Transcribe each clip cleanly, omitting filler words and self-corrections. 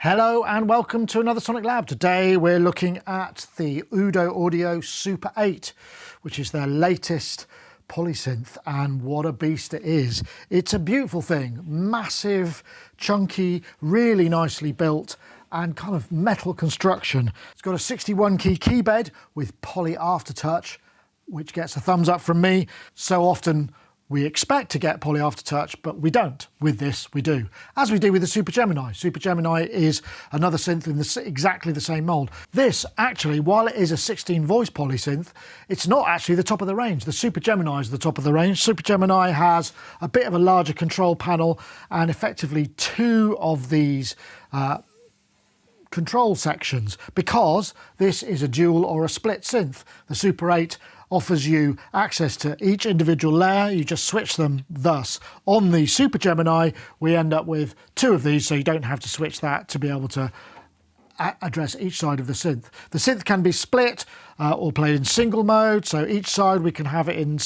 Hello and welcome to another SonicLAB. Today we're looking at the UDO Audio Super 8, which is their latest polysynth, and what a beast it is. It's a beautiful thing, massive, chunky, really nicely built and kind of metal construction. It's got a 61 key keybed with poly aftertouch, which gets a thumbs up from me. So often we expect to get poly aftertouch, but we don't. With this, we do. As we do with the Super Gemini. Super Gemini is another synth in exactly the same mold. This, actually, while it is a 16-voice polysynth, it's not actually the top of the range. The Super Gemini is the top of the range. Super Gemini has a bit of a larger control panel and effectively two of these control sections, because this is a dual or a split synth. The Super 8 offers you access to each individual layer. You just switch them thus. On the Super Gemini, we end up with two of these, so you don't have to switch that to be able to address each side of the synth. The synth can be split or played in single mode, so each side we can have it in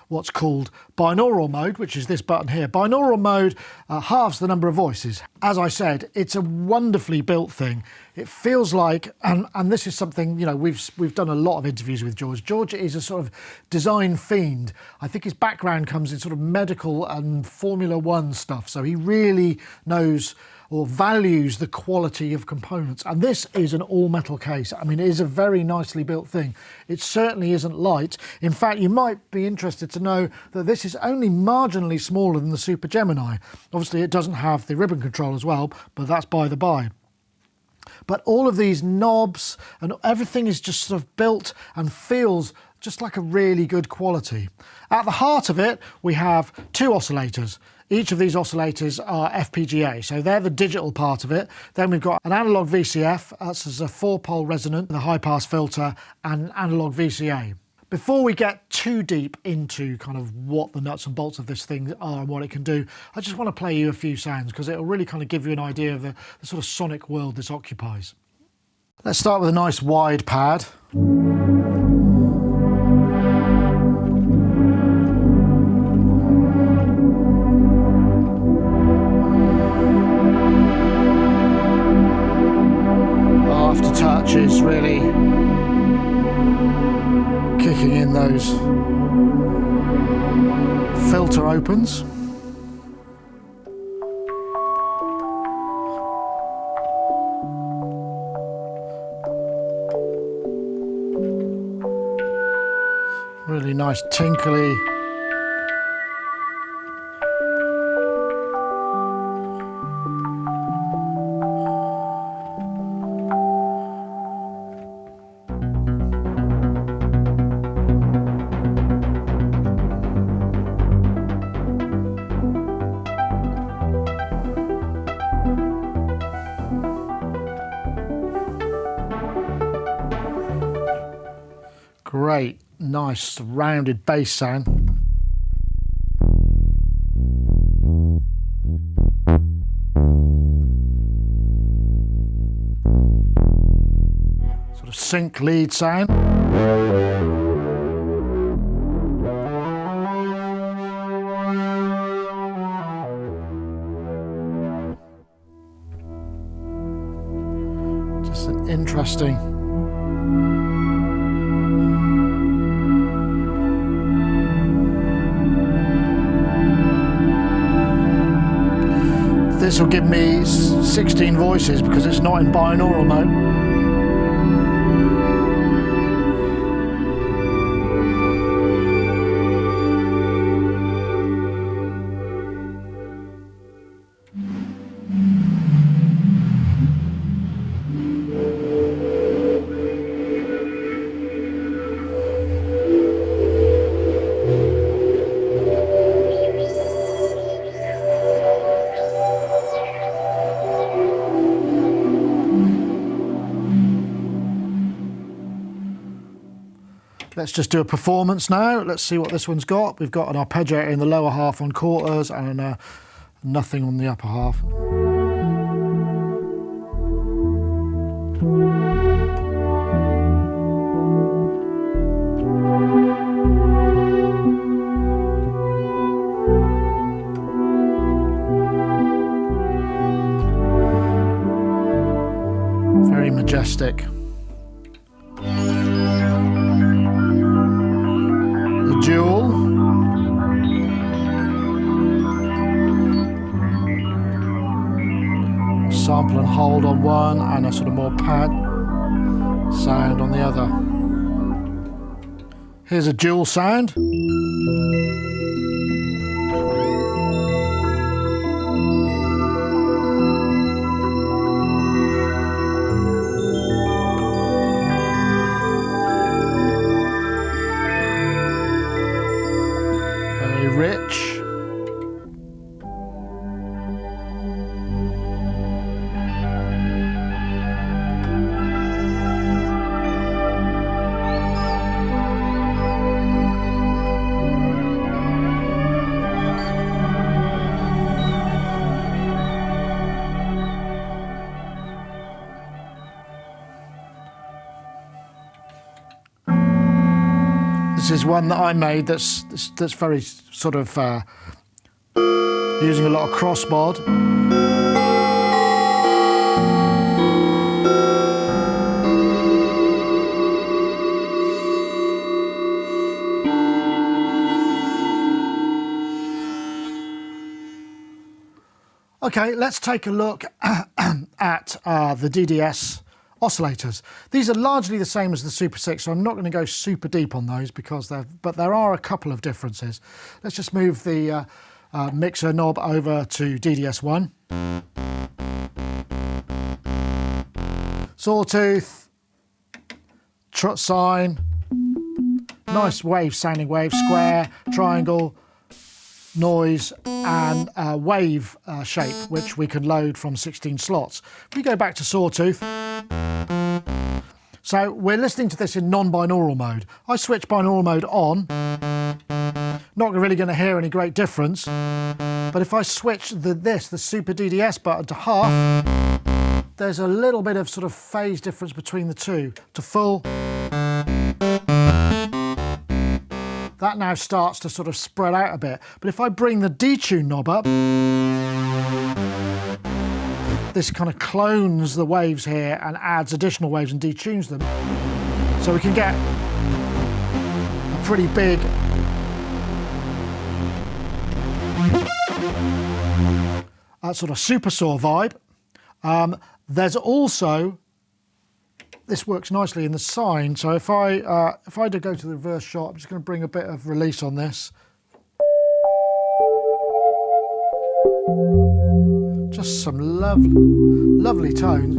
what's called binaural mode, which is this button here. Binaural mode halves the number of voices. As I said, it's a wonderfully built thing. It feels like, and this is something, you know, we've done a lot of interviews with George. George is a sort of design fiend. I think his background comes in sort of medical and Formula One stuff, so he really knows or values the quality of components. And this is an all-metal case. I mean, it is a very nicely built thing. It certainly isn't light. In fact, you might be interested to know that this is only marginally smaller than the Super Gemini. Obviously, it doesn't have the ribbon control as well, but that's by the by. But all of these knobs and everything is just sort of built and feels just like a really good quality. At the heart of it, we have two oscillators. Each of these oscillators are FPGA, so they're the digital part of it. Then we've got an analog VCF, that's as a 4-pole resonant, the high-pass filter, and analog VCA. Before we get too deep into kind of what the nuts and bolts of this thing are and what it can do, I just want to play you a few sounds because it'll really kind of give you an idea of the sort of sonic world this occupies. Let's start with a nice wide pad. Aftertouch is really kicking in those filter opens. Really nice tinkly. Great, nice, rounded bass sound. Sort of sync lead sound. Just an interesting This will give me 16 voices because it's not in binaural mode. Let's just do a performance now. Let's see what this one's got. We've got an arpeggiator in the lower half on quarters and nothing on the upper half. Very majestic. The dual. Sample and hold on one, and a sort of more pad sound on the other. Here's a dual sound. Very rich. This is one that I made that's very sort of using a lot of crossmod. Okay, let's take a look at the DDS oscillators. These are largely the same as the Super 6, so I'm not going to go super deep on those because but there are a couple of differences. Let's just move the mixer knob over to DDS1. Sawtooth, sine, nice wave sounding wave, square, triangle, noise, and wave shape, which we can load from 16 slots. If we go back to Sawtooth, so we're listening to this in non-binaural mode. I switch binaural mode on, not really going to hear any great difference, but if I switch the Super DDS button to half, there's a little bit of sort of phase difference between the two. To full, that now starts to sort of spread out a bit. But if I bring the detune knob up, this kind of clones the waves here and adds additional waves and detunes them. So we can get a pretty big sort of super saw vibe. There's also, this works nicely in the sine. So if I do go to the reverse shot, I'm just going to bring a bit of release on this. Just some lovely tones.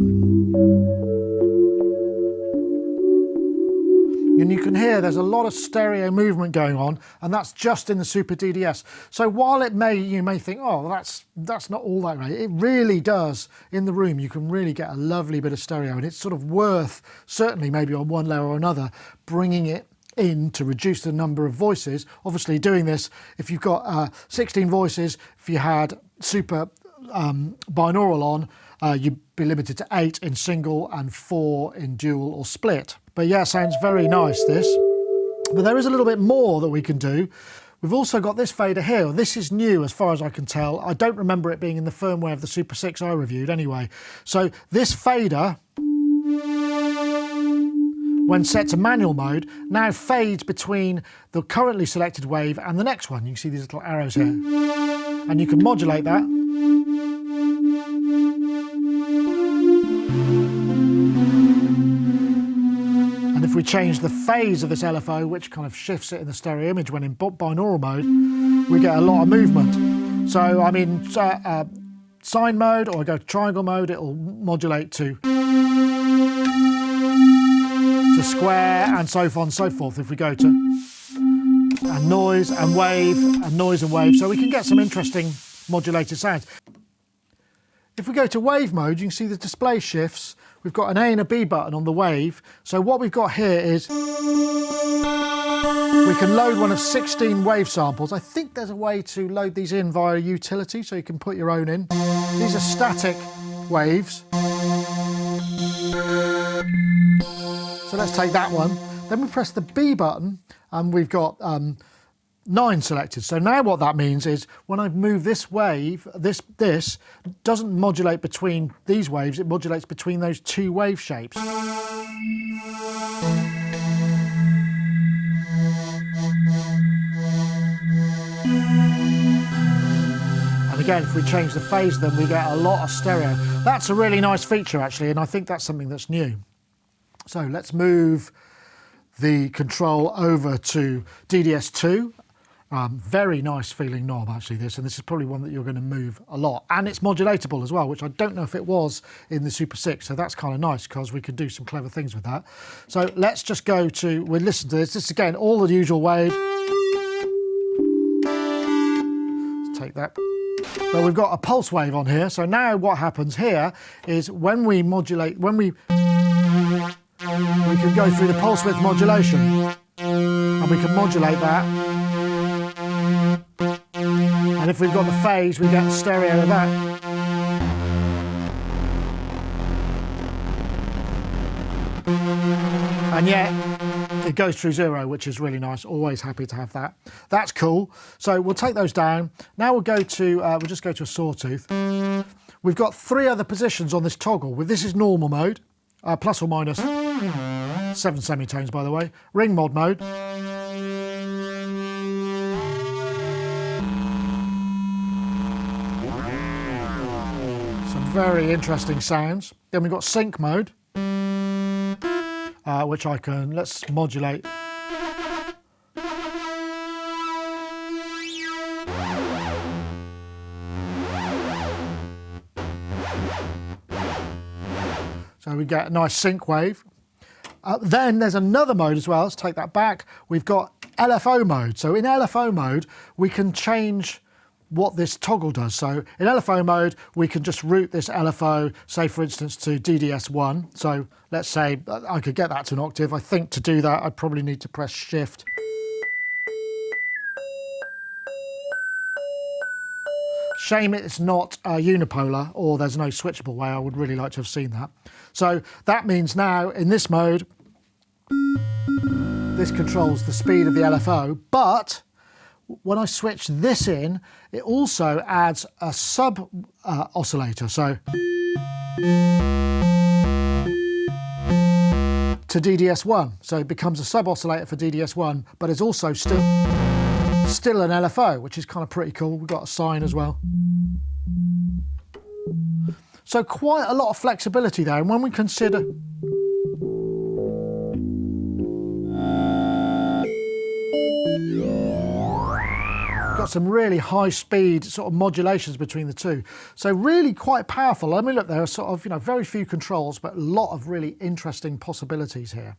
And you can hear there's a lot of stereo movement going on, and that's just in the Super DDS. So while you may think, oh, that's not all that great, it really does. In the room, you can really get a lovely bit of stereo, and it's sort of worth, certainly maybe on one layer or another, bringing it in to reduce the number of voices. Obviously doing this, if you've got 16 voices, if you had Super binaural on, you'd be limited to 8 in single and 4 in dual or split. But yeah, sounds very nice, this. But there is a little bit more that we can do. We've also got this fader here. This is new as far as I can tell. I don't remember it being in the firmware of the Super 6 I reviewed anyway. So this fader, when set to manual mode, now fades between the currently selected wave and the next one. You can see these little arrows here. And you can modulate that. And if we change the phase of this LFO, which kind of shifts it in the stereo image when in binaural mode, we get a lot of movement. So I'm in sine mode, or I go to triangle mode, it'll modulate to square, and so on and so forth. If we go to noise and wave, and noise and wave, so we can get some interesting modulated sounds. If we go to wave mode, you can see the display shifts. We've got an A and a B button on the wave. So what we've got here is we can load one of 16 wave samples. I think there's a way to load these in via a utility, so you can put your own in. These are static waves. So let's take that one. Then we press the B button, and we've got 9 selected. So now what that means is when I move this wave, this doesn't modulate between these waves, it modulates between those 2 wave shapes. And again, if we change the phase, then we get a lot of stereo. That's a really nice feature actually, and I think that's something that's new. So let's move the control over to DDS2. Very nice feeling knob actually this, and this is probably one that you're going to move a lot. And it's modulatable as well, which I don't know if it was in the Super 6, so that's kind of nice because we could do some clever things with that. So let's just go to, we'll listen to this. This is again, all the usual waves. Let's take that. But we've got a pulse wave on here, so now what happens here is when we modulate, we can go through the pulse width modulation and we can modulate that. And if we've got the phase, we get stereo of that. And yet it goes through 0, which is really nice. Always happy to have that. That's cool. So we'll take those down. Now we'll go to, we'll just go to a sawtooth. We've got 3 other positions on this toggle. This is normal mode, plus or minus 7 semitones, by the way. Ring mod mode. Some very interesting sounds. Then we've got sync mode, which I can, let's modulate. So we get a nice sync wave. Then there's another mode as well. Let's take that back. We've got LFO mode. So in LFO mode, we can change what this toggle does. So in LFO mode, we can just route this LFO, say for instance, to DDS1. So let's say I could get that to an octave. I think to do that, I probably need to press Shift. Shame it's not unipolar, or there's no switchable way. I would really like to have seen that. So that means now in this mode, this controls the speed of the LFO, but when I switch this in, it also adds a sub oscillator. So to DDS1. So it becomes a sub oscillator for DDS1, but it's also still an LFO, which is kind of pretty cool. We've got a sine as well. So quite a lot of flexibility there. And when we consider got some really high speed sort of modulations between the two. So really quite powerful. I mean, look, there are sort of, very few controls, but a lot of really interesting possibilities here.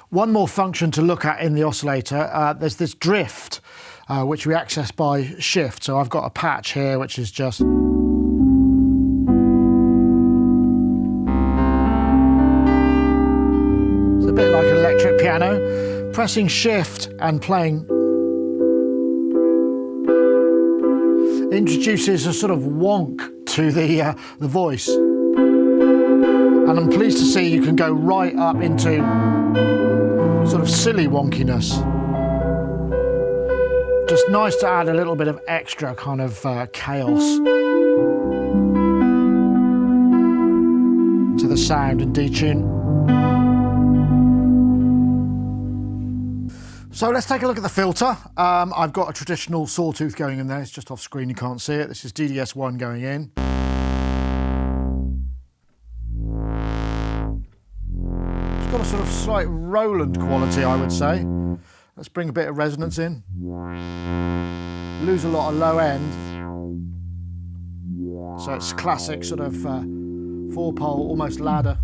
One more function to look at in the oscillator, there's this drift, which we access by Shift. So I've got a patch here, which is just it's a bit like an electric piano. Pressing Shift and playing introduces a sort of wonk to the voice. And I'm pleased to see you can go right up into sort of silly wonkiness. Just nice to add a little bit of extra kind of chaos to the sound and detune. So let's take a look at the filter. I've got a traditional sawtooth going in there. It's just off screen, you can't see it. This is DDS1 going in. It's got a sort of slight Roland quality, I would say. Let's bring a bit of resonance in. Lose a lot of low end. So it's classic sort of 4-pole, almost ladder.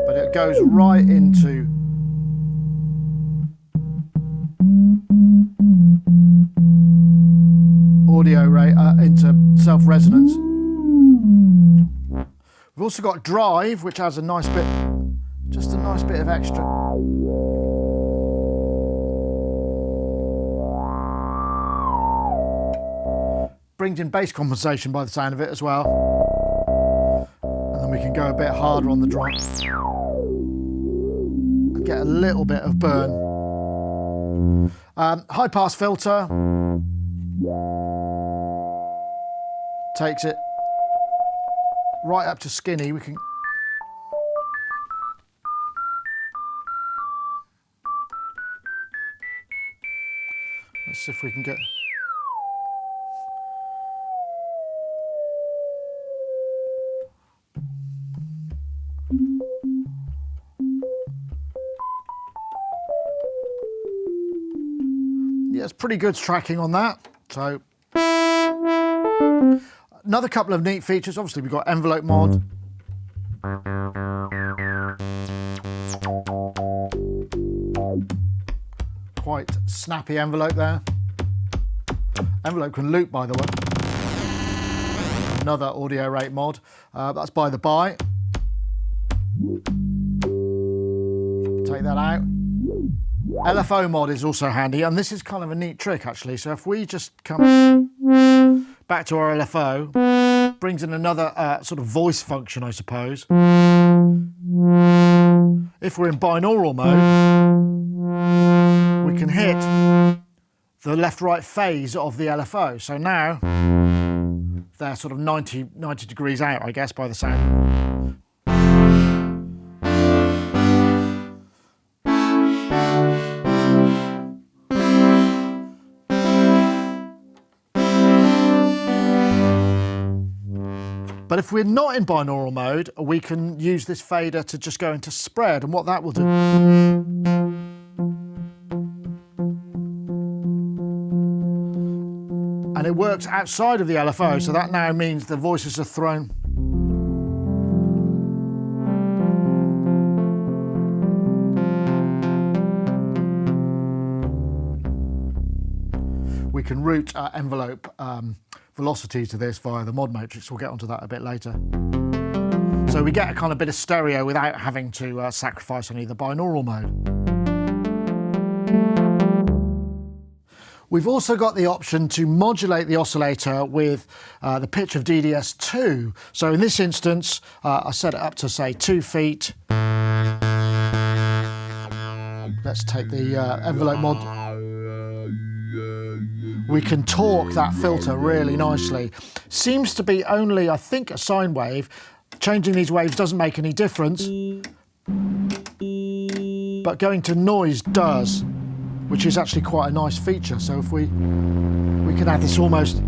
But it goes right into audio rate, into self-resonance. We've also got drive, which adds a nice bit, just a nice bit of extra. Brings in bass compensation by the sound of it as well. And then we can go a bit harder on the drive and get a little bit of burn. High pass filter takes it right up to skinny. We can let's see if we can get yeah, it's pretty good tracking on that. So another couple of neat features, obviously we've got envelope mod. Quite snappy envelope there. Envelope can loop, by the way. Another audio rate mod. That's by the by. Take that out. LFO mod is also handy, and this is kind of a neat trick actually. So if we just come back to our LFO, brings in another sort of voice function, I suppose. If we're in binaural mode, we can hit the left-right phase of the LFO. So now they're sort of 90 degrees out, I guess, by the sound. But if we're not in binaural mode, we can use this fader to just go into spread, and what that will do. And it works outside of the LFO, so that now means the voices are thrown. We can route envelope velocity to this via the mod matrix. We'll get onto that a bit later. So we get a kind of bit of stereo without having to sacrifice any of the binaural mode. We've also got the option to modulate the oscillator with the pitch of DDS2. So in this instance, I set it up to say 2 feet. Let's take the envelope mod. We can torque that filter really nicely. Seems to be only, I think, a sine wave. Changing these waves doesn't make any difference, but going to noise does, which is actually quite a nice feature. So if we can add this almost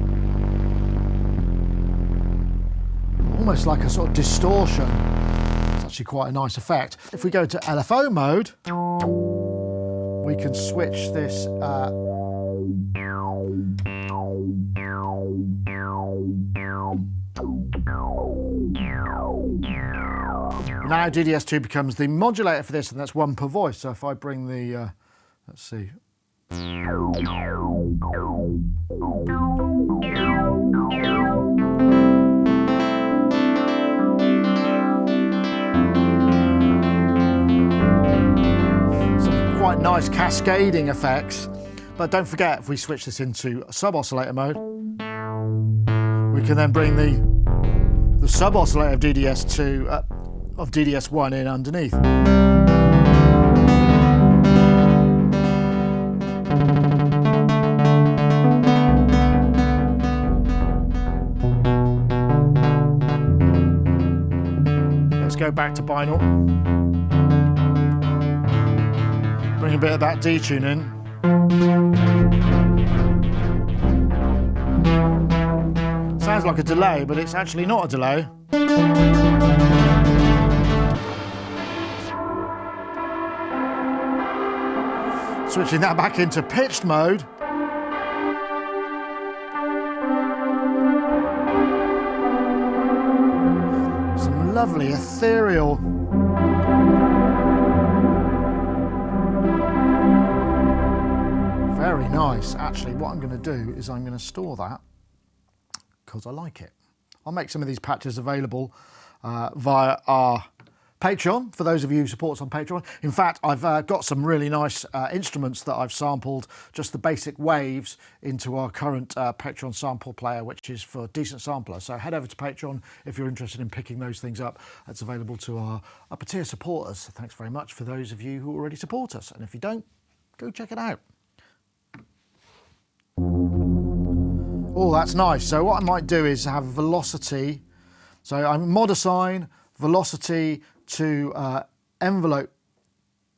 like a sort of distortion. It's actually quite a nice effect. If we go to LFO mode, we can switch this now DDS2 becomes the modulator for this, and that's 1 per voice. So if I bring the, let's see. Some quite nice cascading effects. But don't forget, if we switch this into sub-oscillator mode, we can then bring the sub-oscillator of DDS2, of DDS1 in underneath. Let's go back to binaural. Bring a bit of that detune in. Sounds like a delay, but it's actually not a delay. Switching that back into pitched mode. Some lovely ethereal. Very nice. Actually, what I'm going to do is I'm going to store that because I like it. I'll make some of these patches available via our Patreon, for those of you who support us on Patreon. In fact, I've got some really nice instruments that I've sampled, just the basic waves, into our current Patreon sample player, which is for decent samplers. So head over to Patreon if you're interested in picking those things up. It's available to our upper tier supporters. Thanks very much for those of you who already support us. And if you don't, go check it out. Oh, that's nice. So what I might do is have velocity. So I'm mod assign, velocity to envelope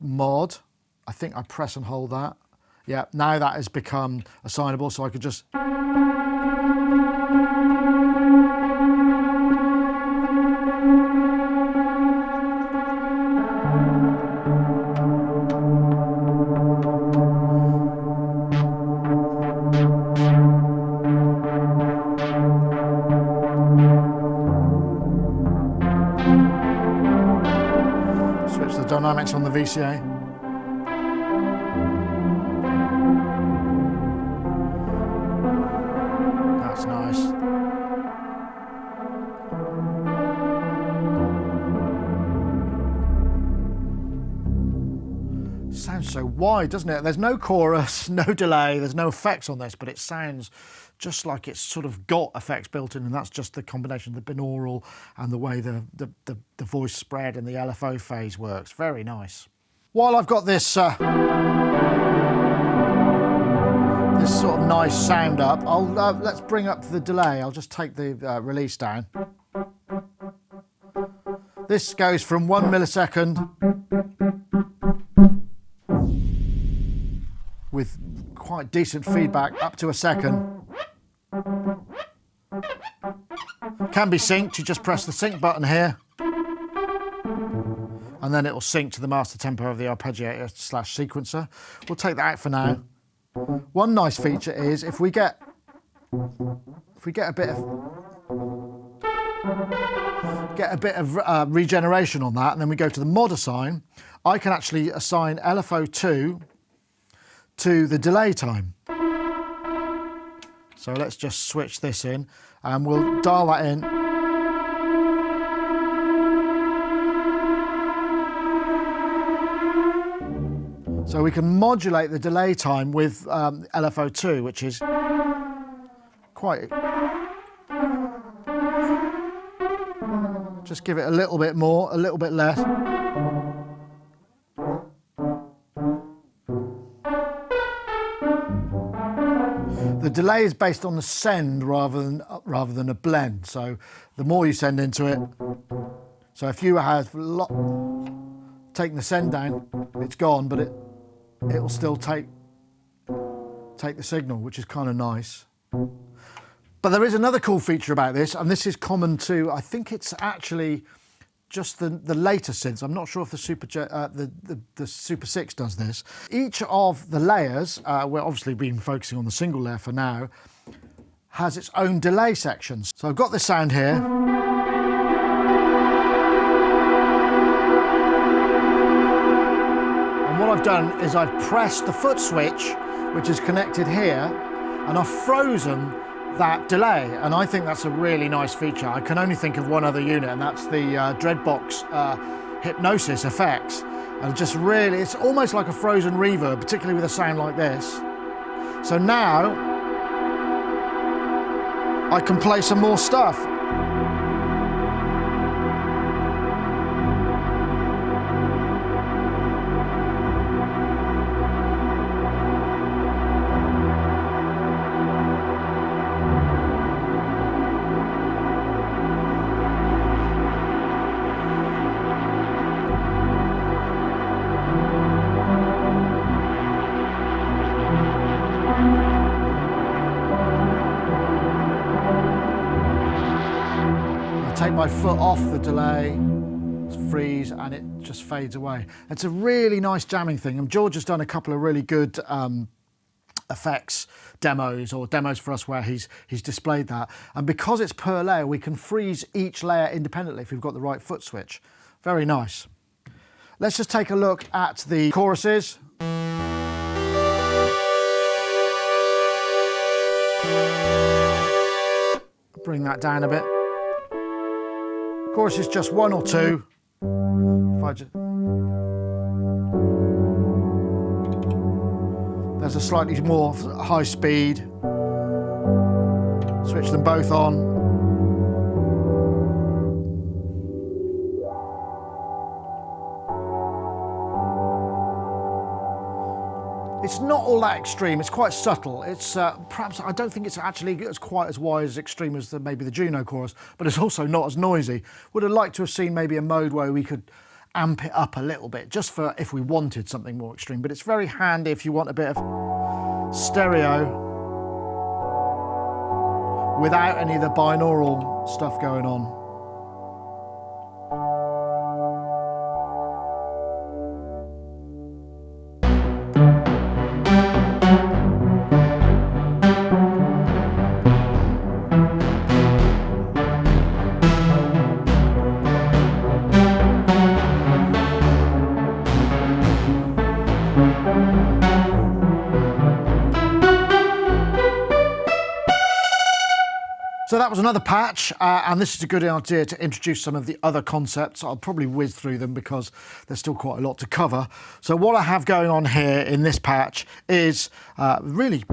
mod. I think I press and hold that. Yeah, now that has become assignable, so I could just... switch the dynamics on the VCA. That's nice. Sounds so wide, doesn't it? There's no chorus, no delay, there's no effects on this, but it sounds just like it's sort of got effects built in, and that's just the combination of the binaural and the way the voice spread and the LFO phase works. Very nice. While I've got this this sort of nice sound up, let's bring up the delay. I'll just take the release down. This goes from 1 millisecond with quite decent feedback up to a second. Can be synced, you just press the sync button here and then it will sync to the master tempo of the arpeggiator / sequencer. We'll take that out for now. One nice feature is if we get a bit of regeneration on that, and then we go to the mod assign, I can actually assign LFO2 to the delay time. So let's just switch this in and we'll dial that in. So we can modulate the delay time with LFO2, which is quite... Just give it a little bit more, a little bit less. The delay is based on the send rather than a blend. So the more you send into it, so if you have taken the send down, it's gone, but it'll still take the signal, which is kind of nice. But there is another cool feature about this, and this is common to, I think it's actually just the later synths. I'm not sure if the Super 6 does this. Each of the layers, we're obviously been focusing on the single layer for now, has its own delay sections. So I've got this sound here. And what I've done is I've pressed the foot switch, which is connected here, and I've frozen that delay, and I think that's a really nice feature. I can only think of one other unit, and that's the Dreadbox Hypnosis effects. And just really, it's almost like a frozen reverb, particularly with a sound like this. So now I can play some more stuff. Take my foot off the delay, freeze, and it just fades away. It's a really nice jamming thing, and George has done a couple of really good effects demos, or demos for us where he's displayed that. And because it's per layer, we can freeze each layer independently if we've got the right foot switch. Very nice. Let's just take a look at the choruses. Bring that down a bit. Chorus is just 1 or 2. If I just... There's a slightly more high speed. Switch them both on. It's not all that extreme, it's quite subtle. It's perhaps, I don't think it's actually quite as wide as extreme as maybe the Juno chorus, but it's also not as noisy. Would have liked to have seen maybe a mode where we could amp it up a little bit, just for if we wanted something more extreme, but it's very handy if you want a bit of stereo without any of the binaural stuff going on. So that was another patch, and this is a good idea to introduce some of the other concepts. I'll probably whiz through them because there's still quite a lot to cover. So what I have going on here in this patch is really... You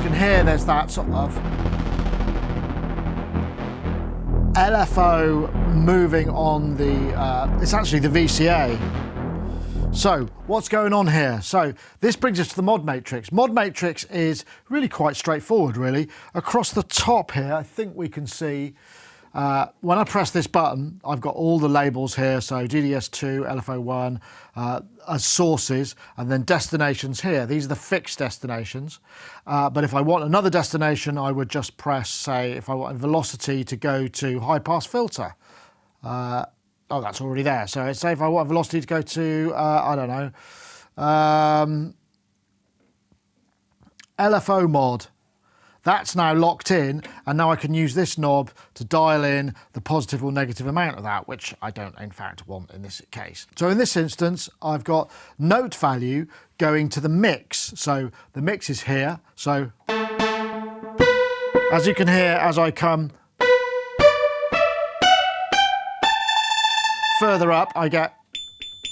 can hear there's that sort of LFO moving on the... it's actually the VCA. So what's going on here? So this brings us to the mod matrix. Mod matrix is really quite straightforward, really. Across the top here, I think we can see, when I press this button, I've got all the labels here. So DDS2, LFO1 as sources, and then destinations here. These are the fixed destinations. But if I want another destination, I would just press, say, if I want velocity to go to high pass filter. Oh, that's already there. So say if I want velocity to go to, I don't know, LFO mod, that's now locked in, and now I can use this knob to dial in the positive or negative amount of that, which I don't in fact want in this case. So in this instance, I've got note value going to the mix. So the mix is here. So as you can hear, as I come further up, I get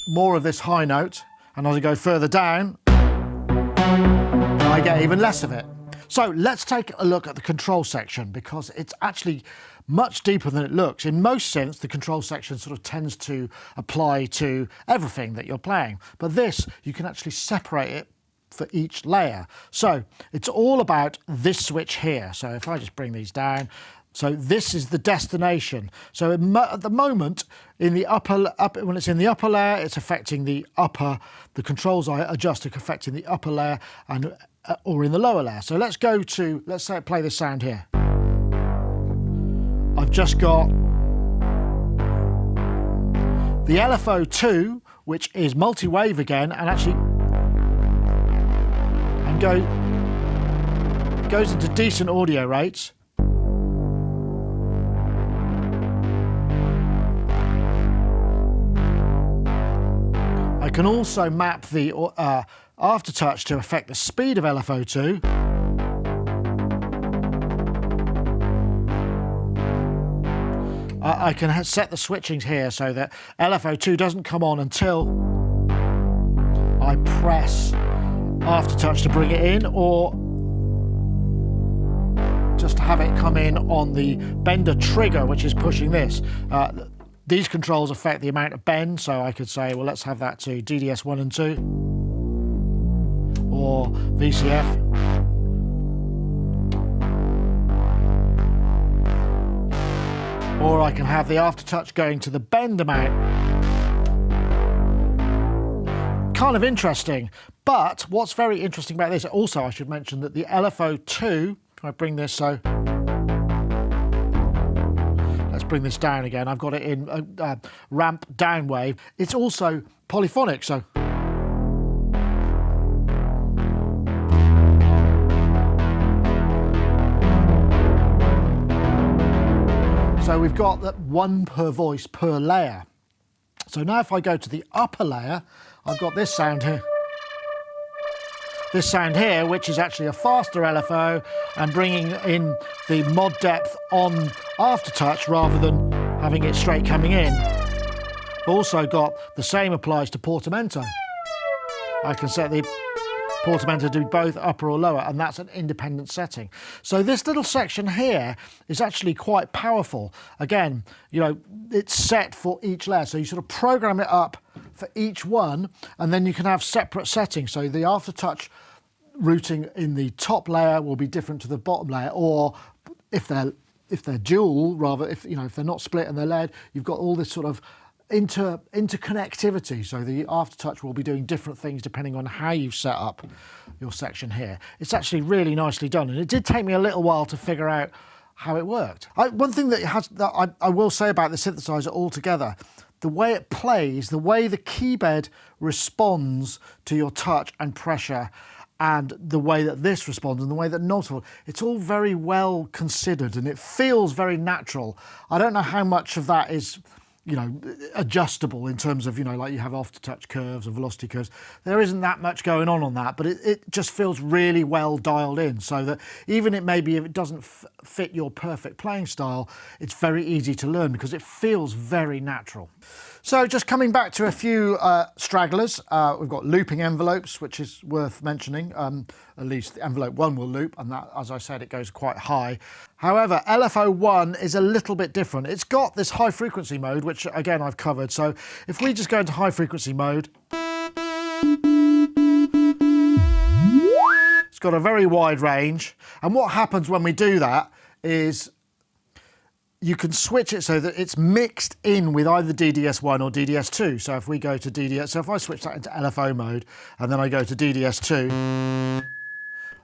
more of this high note, and as I go further down, I get even less of it. So let's take a look at the control section, because it's actually much deeper than it looks. In most synths, the control section sort of tends to apply to everything that you're playing, but this, you can actually separate it for each layer. So it's all about this switch here. So if I just bring these down, so this is the destination. So at the moment, in the when it's in the upper layer, it's affecting the controls I adjust are affecting the upper layer and or in the lower layer. So let's go to, let's say play this sound here. I've just got the LFO2, which is multi-wave again, and actually goes into decent audio rates. I can also map the aftertouch to affect the speed of LFO2. I can set the switchings here so that LFO2 doesn't come on until I press aftertouch to bring it in, or just have it come in on the bender trigger, which is pushing this. These controls affect the amount of bend, so I could say, well, let's have that to DDS 1 and 2, or VCF. Or I can have the aftertouch going to the bend amount. Kind of interesting, but what's very interesting about this, also I should mention that the LFO2, if I bring this, so let's bring this down again. I've got it in ramp down wave. It's also polyphonic, so we've got that one per voice per layer. So now if I go to the upper layer, I've got this sound here. This sound here, which is actually a faster LFO and bringing in the mod depth on aftertouch rather than having it straight coming in. I've also got the same applies to portamento. I can set the portamento to be both upper or lower, and that's an independent setting. So this little section here is actually quite powerful. Again, you know, it's set for each layer, so you sort of program it up for each one, and then you can have separate settings. So the aftertouch routing in the top layer will be different to the bottom layer, or if they're dual, rather, if they're not split and they're layered, you've got all this sort of interconnectivity. So the aftertouch will be doing different things depending on how you've set up your section here. It's actually really nicely done, and it did take me a little while to figure out how it worked. One thing that I will say about the synthesizer altogether, the way it plays, the way the keybed responds to your touch and pressure, and the way that this responds and the way that knobs, it's all very well considered and it feels very natural. I don't know how much of that is adjustable in terms of, like you have aftertouch curves or velocity curves. There isn't that much going on that, but it just feels really well dialed in, so that even if it doesn't fit your perfect playing style, it's very easy to learn because it feels very natural. So just coming back to a few stragglers, we've got looping envelopes, which is worth mentioning. At least envelope 1 will loop, and that, as I said, it goes quite high. However, LFO1 is a little bit different. It's got this high frequency mode, which again I've covered. So if we just go into high frequency mode, it's got a very wide range. And what happens when we do that is you can switch it so that it's mixed in with either DDS1 or DDS2. So if we go to DDS, so if I switch that into LFO mode and then I go to DDS2,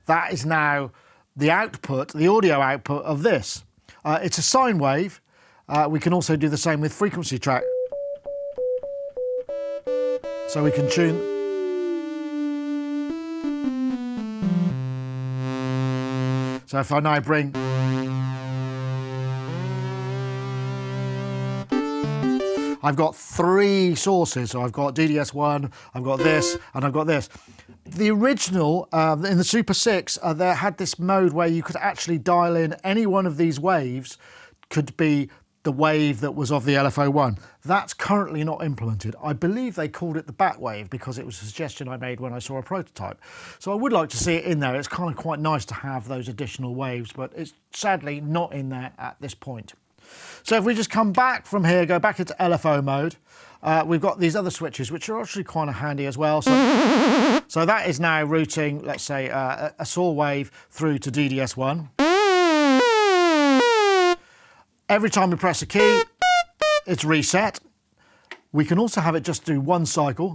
that is now the output, the audio output of this. It's a sine wave. We can also do the same with frequency track. So we can tune. So if I now bring, I've got 3 sources. So I've got DDS1, I've got this, and I've got this. The original, in the Super 6, they had this mode where you could actually dial in any one of these waves, could be the wave that was of the LFO1. That's currently not implemented. I believe they called it the back wave because it was a suggestion I made when I saw a prototype. So I would like to see it in there. It's kind of quite nice to have those additional waves, but it's sadly not in there at this point. So if we just come back from here, go back into LFO mode, we've got these other switches, which are actually kind of handy as well. So that is now routing, let's say, a saw wave through to DDS1. Every time we press a key, it's reset. We can also have it just do one cycle.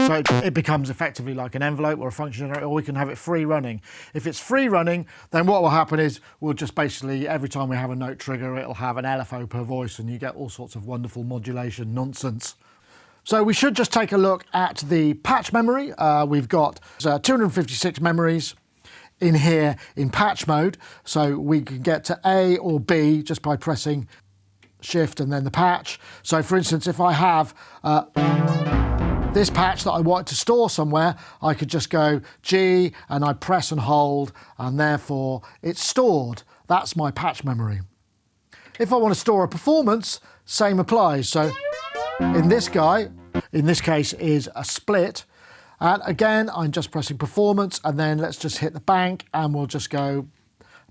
So it becomes effectively like an envelope or a function generator, or we can have it free running. If it's free running, then what will happen is we'll just basically, every time we have a note trigger, it'll have an LFO per voice, and you get all sorts of wonderful modulation nonsense. So we should just take a look at the patch memory. We've got 256 memories in here in patch mode. So we can get to A or B just by pressing Shift and then the patch. So for instance, if I have this patch that I want to store somewhere, I could just go G and I press and hold, and therefore it's stored. That's my patch memory. If I want to store a performance, same applies. So in this case is a split. And again, I'm just pressing performance, and then let's just hit the bank and we'll just go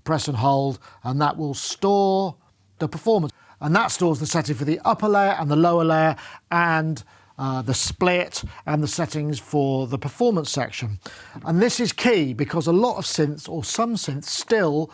press and hold, and that will store the performance. And that stores the setting for the upper layer and the lower layer, and the split and the settings for the performance section. And this is key because a lot of synths, or some synths, still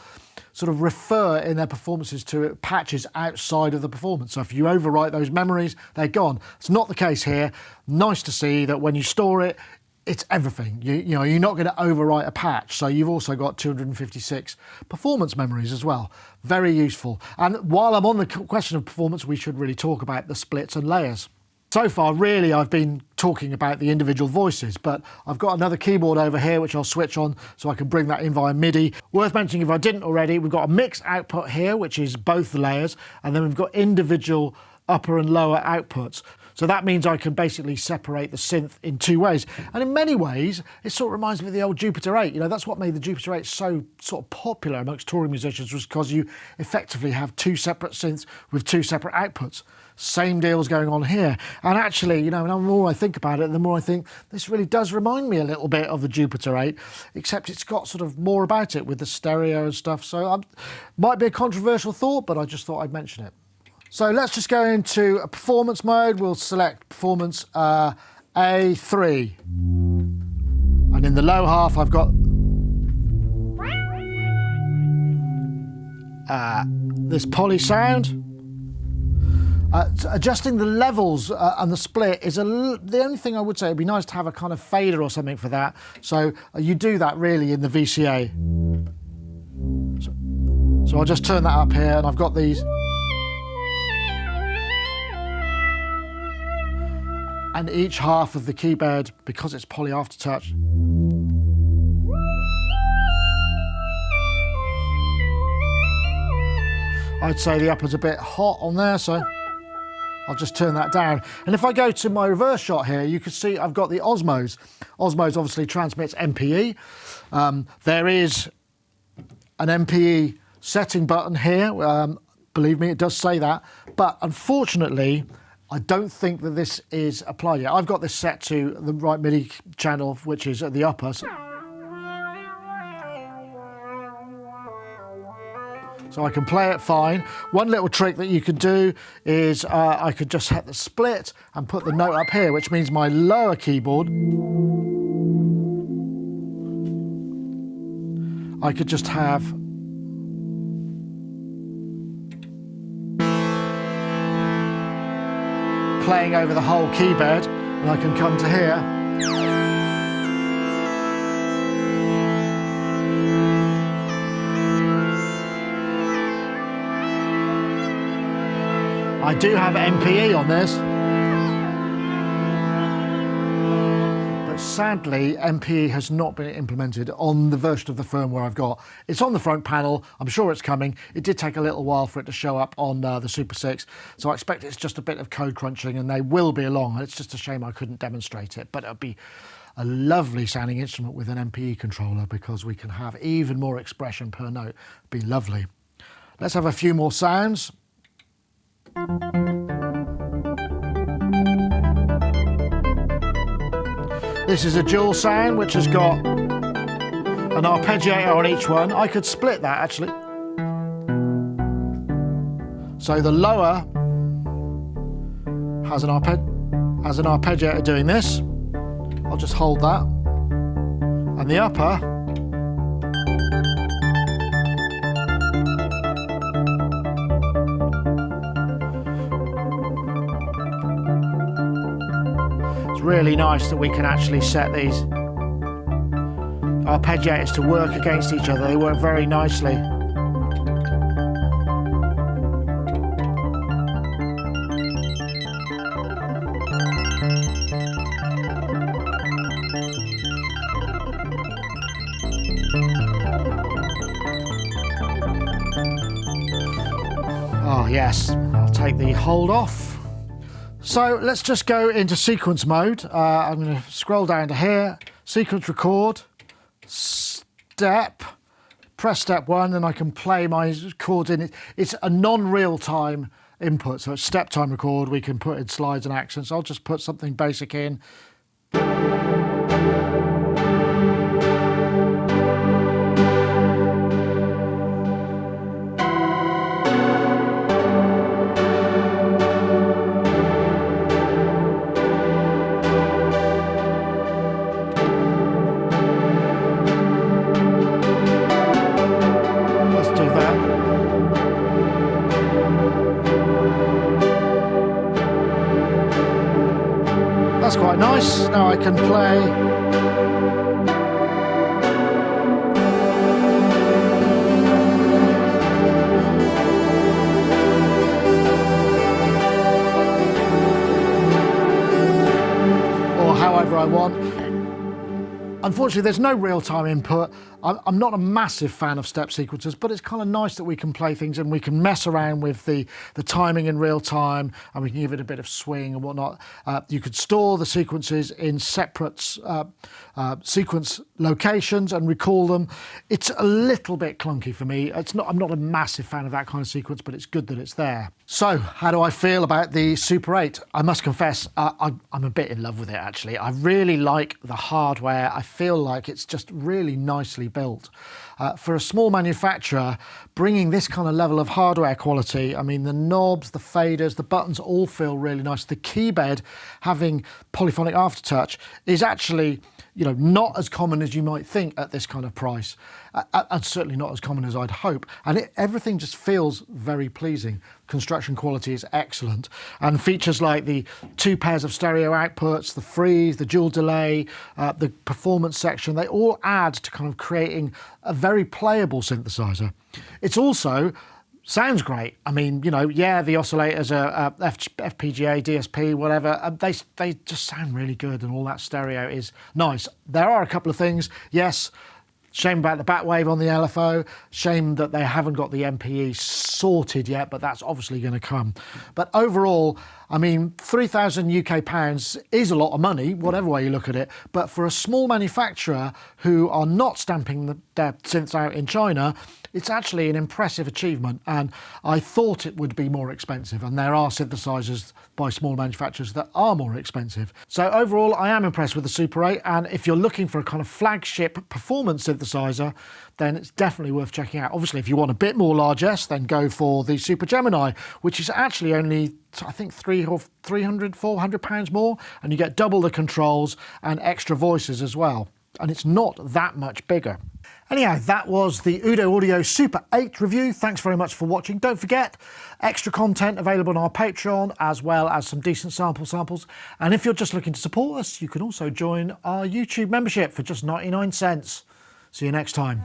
sort of refer in their performances to patches outside of the performance. So if you overwrite those memories, they're gone. It's not the case here. Nice to see that when you store it, it's everything. You know, you're not going to overwrite a patch. So you've also got 256 performance memories as well. Very useful. And while I'm on the question of performance, we should really talk about the splits and layers. So far, really, I've been talking about the individual voices, but I've got another keyboard over here, which I'll switch on so I can bring that in via MIDI. Worth mentioning, if I didn't already, we've got a mix output here, which is both the layers, and then we've got individual upper and lower outputs. So that means I can basically separate the synth in two ways. And in many ways, it sort of reminds me of the old Jupiter 8. You know, that's what made the Jupiter 8 so sort of popular amongst touring musicians, was because you effectively have two separate synths with two separate outputs. Same deal's going on here. And actually, you know, the more I think about it, the more I think this really does remind me a little bit of the Jupiter 8, except it's got sort of more about it with the stereo and stuff. So might be a controversial thought, but I just thought I'd mention it. So let's just go into a performance mode. We'll select performance A3. And in the low half, I've got this poly sound. Adjusting the levels and the split is the only thing I would say. It'd be nice to have a kind of fader or something for that. So you do that really in the VCA. So I'll just turn that up here, and I've got these. And each half of the keybed, because it's poly aftertouch, I'd say the upper's a bit hot on there, so I'll just turn that down. And if I go to my reverse shot here, you can see I've got the Osmos. Osmos obviously transmits MPE. There is an MPE setting button here. Believe me, it does say that. But unfortunately, I don't think that this is applied yet. I've got this set to the right MIDI channel, which is at the upper. So I can play it fine. One little trick that you can do is I could just hit the split and put the note up here, which means my lower keyboard, I could just have playing over the whole keybed, and I can come to here. I do have MPE on this, but sadly MPE has not been implemented on the version of the firmware I've got. It's on the front panel, I'm sure it's coming. It did take a little while for it to show up on the Super 6, so I expect it's just a bit of code crunching, and they will be along. It's just a shame I couldn't demonstrate it, but it'll be a lovely sounding instrument with an MPE controller, because we can have even more expression per note. It'd be lovely. Let's have a few more sounds. This is a dual sound which has got an arpeggiator on each one. I could split that actually. So the lower has an arpeggiator doing this. I'll just hold that. And the upper really nice that we can actually set these arpeggiators to work against each other. They work very nicely. Oh yes, I'll take the hold off. So let's just go into sequence mode. I'm going to scroll down to here, sequence record, step, press step 1, and I can play my chords in it. It's a non-real-time input, so it's step time record. We can put in slides and accents. I'll just put something basic in. That's quite nice. Now I can play. Or however I want. Unfortunately, there's no real-time input. I'm not a massive fan of step sequencers, but it's kind of nice that we can play things and we can mess around with the timing in real time, and we can give it a bit of swing and whatnot. You could store the sequences in separate sequence locations and recall them. It's a little bit clunky for me. I'm not a massive fan of that kind of sequence, but it's good that it's there. So, how do I feel about the Super 8? I must confess, I'm a bit in love with it, actually. I really like the hardware. I feel like it's just really nicely built. For a small manufacturer, bringing this kind of level of hardware quality, I mean, the knobs, the faders, the buttons all feel really nice. The keybed, having polyphonic aftertouch, is actually, you know, not as common as you might think at this kind of price, and certainly not as common as I'd hope. And everything just feels very pleasing. Construction quality is excellent, and features like the 2 pairs of stereo outputs, the freeze, the dual delay, the performance section, they all add to kind of creating a very playable synthesizer. It's also sounds great. I mean, you know, yeah, the oscillators are FPGA, DSP, whatever. They just sound really good, and all that stereo is nice. There are a couple of things, yes. Shame about the back wave on the LFO. Shame that they haven't got the MPE sorted yet, but that's obviously going to come. But overall, I mean, £3,000 UK is a lot of money, whatever way you look at it. But for a small manufacturer who are not stamping their synths out in China, it's actually an impressive achievement. And I thought it would be more expensive. And there are synthesizers by small manufacturers that are more expensive. So overall, I am impressed with the Super 8. And if you're looking for a kind of flagship performance synthesizer, then it's definitely worth checking out. Obviously, if you want a bit more largesse, then go for the Super Gemini, which is actually only, I think, £400 more, and you get double the controls and extra voices as well. And it's not that much bigger. Anyhow, that was the UDO Audio Super 8 review. Thanks very much for watching. Don't forget, extra content available on our Patreon, as well as some decent samples. And if you're just looking to support us, you can also join our YouTube membership for just 99 cents. See you next time.